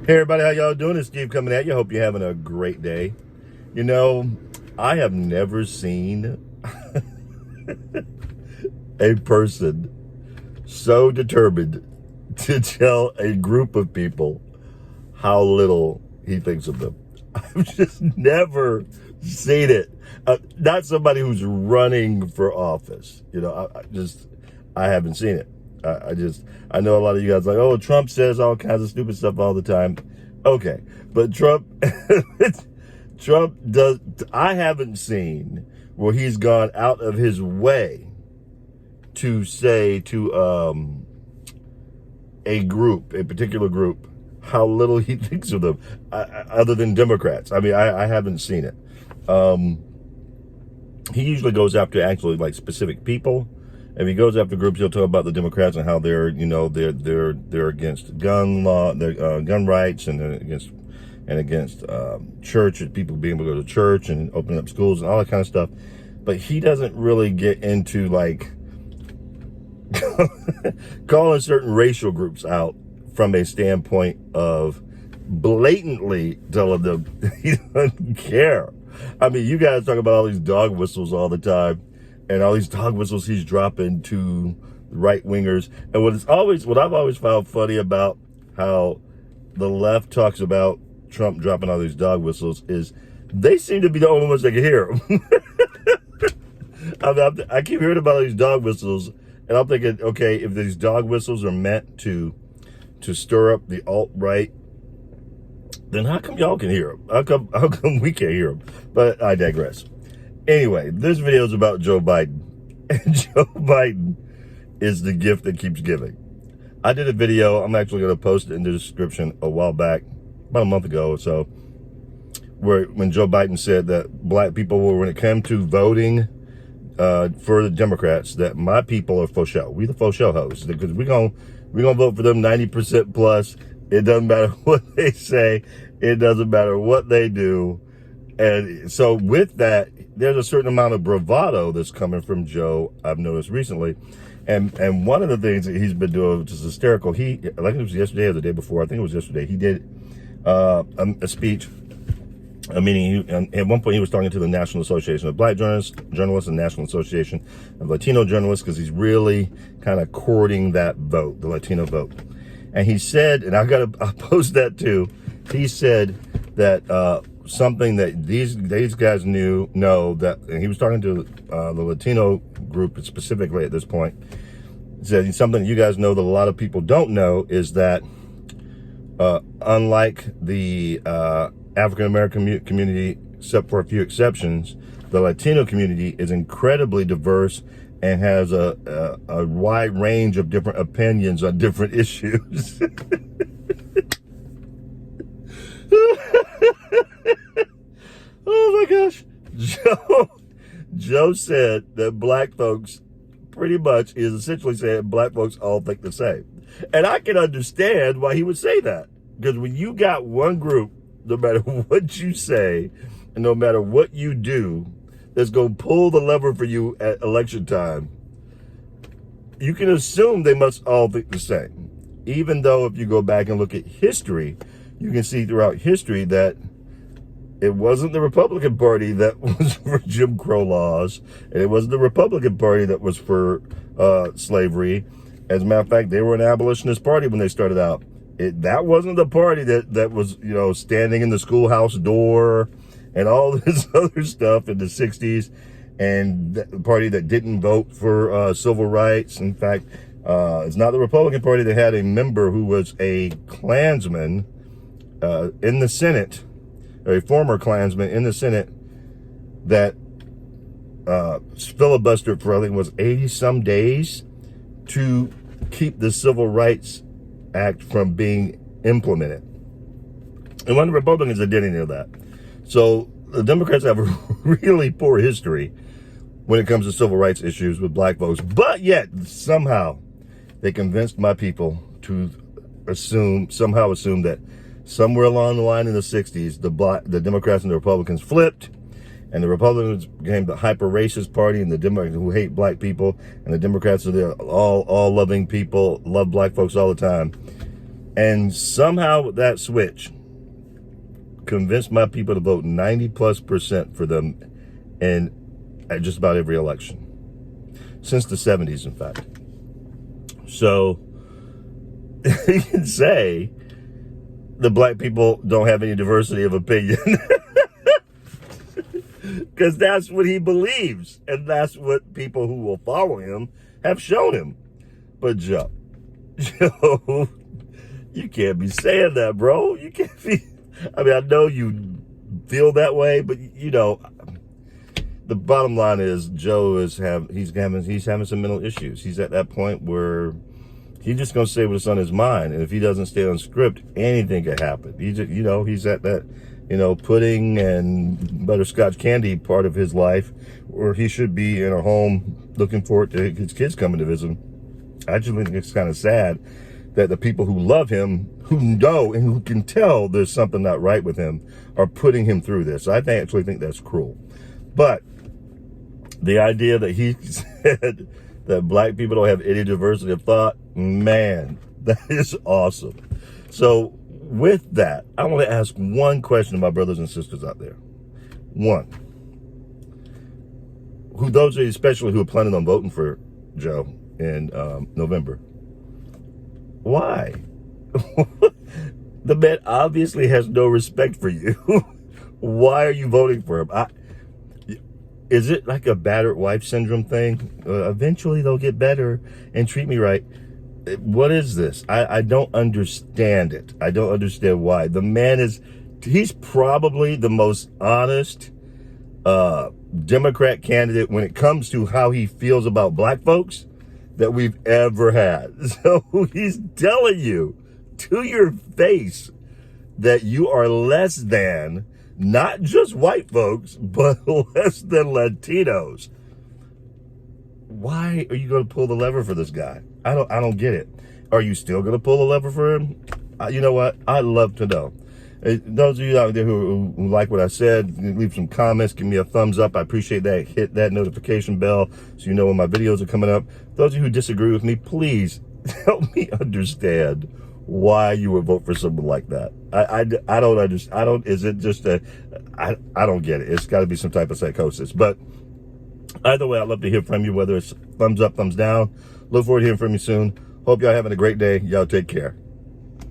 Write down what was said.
Hey everybody, how y'all doing? It's Steve coming at you. Hope you're having a great day. You know, I have never seen a person so determined to tell a group of people how little he thinks of them. I've just never seen it. Not somebody who's running for office. You know, I haven't seen it. I know a lot of you guys are like, oh, Trump says all kinds of stupid stuff all the time. Okay, but Trump, Trump does. I haven't seen where he's gone out of his way to say to a particular group, how little he thinks of them, other than Democrats. I mean, I haven't seen it. He usually goes after actually like specific people. If he goes after groups, he'll talk about the Democrats and how they're against gun law, gun rights, and against church, and people being able to go to church and opening up schools and all that kind of stuff. But he doesn't really get into like calling certain racial groups out from a standpoint of blatantly telling them he doesn't care. I mean, you guys talk about all these dog whistles all the time, and all these dog whistles he's dropping to right wingers. And what I've always found funny about how the left talks about Trump dropping all these dog whistles is they seem to be the only ones that can hear them. I keep hearing about these dog whistles, and I'm thinking, okay, if these dog whistles are meant to stir up the alt-right, then how come y'all can hear them? How come we can't hear them? But I digress. Anyway, this video is about Joe Biden. And Joe Biden is the gift that keeps giving. I did a video, I'm actually going to post it in the description a while back, about a month ago or so, when Joe Biden said that black people were, when it came to voting for the Democrats, that my people are Fo Sho. We the Fo Sho Hoes. Because we're gonna vote for them 90% plus. It doesn't matter what they say. It doesn't matter what they do. And so with that, there's a certain amount of bravado that's coming from Joe, I've noticed recently. And one of the things that he's been doing, which is hysterical, like it was yesterday or the day before, I think it was yesterday, he did a speech, a meeting. At one point he was talking to the National Association of Black Journalists and National Association of Latino Journalists, because he's really kind of courting that vote, the Latino vote. And he said, and I'll post that too, he said that something that these guys know that, and he was talking to the Latino group specifically at this point, said something you guys know that a lot of people don't know is that unlike the African American community, except for a few exceptions, the Latino community is incredibly diverse and has a wide range of different opinions on different issues. Oh my gosh. Joe said that black folks, pretty much is essentially saying black folks all think the same. And I can understand why he would say that. Because when you got one group, no matter what you say, and no matter what you do, that's going to pull the lever for you at election time, you can assume they must all think the same. Even though if you go back and look at history, you can see throughout history that it wasn't the Republican Party that was for Jim Crow laws, and it wasn't the Republican Party that was for slavery. As a matter of fact, they were an abolitionist party when they started out. That wasn't the party that was, standing in the schoolhouse door and all this other stuff in the 60s, and the party that didn't vote for civil rights. In fact, it's not the Republican Party that had a member who was a Klansman in the Senate, a former Klansman in the Senate, that filibustered for, I think it was 80-some days to keep the Civil Rights Act from being implemented. And one of the Republicans that did any of that. So the Democrats have a really poor history when it comes to civil rights issues with black folks, but yet somehow they convinced my people to somehow assume that somewhere along the line in the 60s, the Democrats and the Republicans flipped, and the Republicans became the hyper-racist party, and the Democrats who hate black people, and the Democrats are the all-loving people, love black folks all the time. And somehow that switch convinced my people to vote 90+% for them in just about every election. Since the 70s, in fact. So, you can say the black people don't have any diversity of opinion. Because that's what he believes. And that's what people who will follow him have shown him. But Joe, you can't be saying that, bro. You can't be. I mean, I know you feel that way, but you know, the bottom line is Joe is he's having some mental issues. He's at that point where he's just gonna say what's on his mind, and if he doesn't stay on script, anything could happen. He just, he's at that, pudding and butterscotch candy part of his life, where he should be in a home looking forward to his kids coming to visit him. I just think it's kind of sad that the people who love him, who know and who can tell there's something not right with him, are putting him through this. I actually think that's cruel. But the idea that he said that black people don't have any diversity of thought, man, that is awesome. So with that, I want to ask one question to my brothers and sisters out there. One, those of you especially who are planning on voting for Joe in November, why? The man obviously has no respect for you. Why are you voting for him? Is it like a battered wife syndrome thing? Eventually they'll get better and treat me right. What is this? I don't understand it. I don't understand why. The man he's probably the most honest Democrat candidate when it comes to how he feels about black folks that we've ever had. So he's telling you to your face that you are less than not just white folks, but less than Latinos. Why are you going to pull the lever for this guy? I don't get it. Are you still going to pull the lever for him? You know what? I'd love to know. Those of you out there who like what I said, leave some comments, give me a thumbs up. I appreciate that. Hit that notification bell so you know when my videos are coming up. Those of you who disagree with me, please help me understand why you would vote for someone like that. I don't understand. Is it just I don't get it. It's got to be some type of psychosis. But either way, I'd love to hear from you, whether it's thumbs up, thumbs down. Look forward to hearing from you soon. Hope y'all having a great day. Y'all take care.